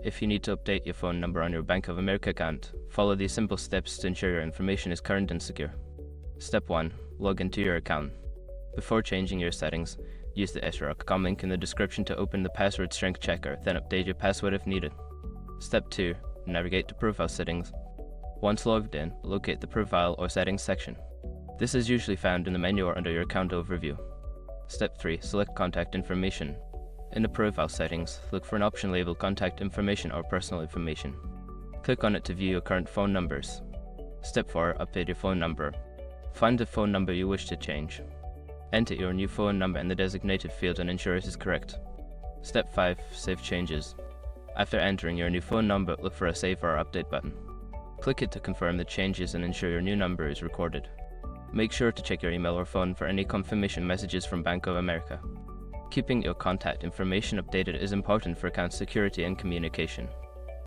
If you need to update your phone number on your Bank of America account, follow these simple steps to ensure your information is current and secure. Step 1. Log into your account. Before changing your settings, use the srock.com link in the description to open the password strength checker, then update your password if needed. Step 2. Navigate to Profile Settings. Once logged in, locate the Profile or Settings section. This is usually found in the menu or under your account overview. Step 3. Select Contact Information. In the Profile Settings, look for an option labeled Contact Information or Personal Information. Click on it to view your current phone numbers. Step 4. Update your phone number. Find the phone number you wish to change. Enter your new phone number in the designated field and ensure it is correct. Step 5. Save changes. After entering your new phone number, look for a Save or Update button. Click it to confirm the changes and ensure your new number is recorded. Make sure to check your email or phone for any confirmation messages from Bank of America. Keeping your contact information updated is important for account security and communication.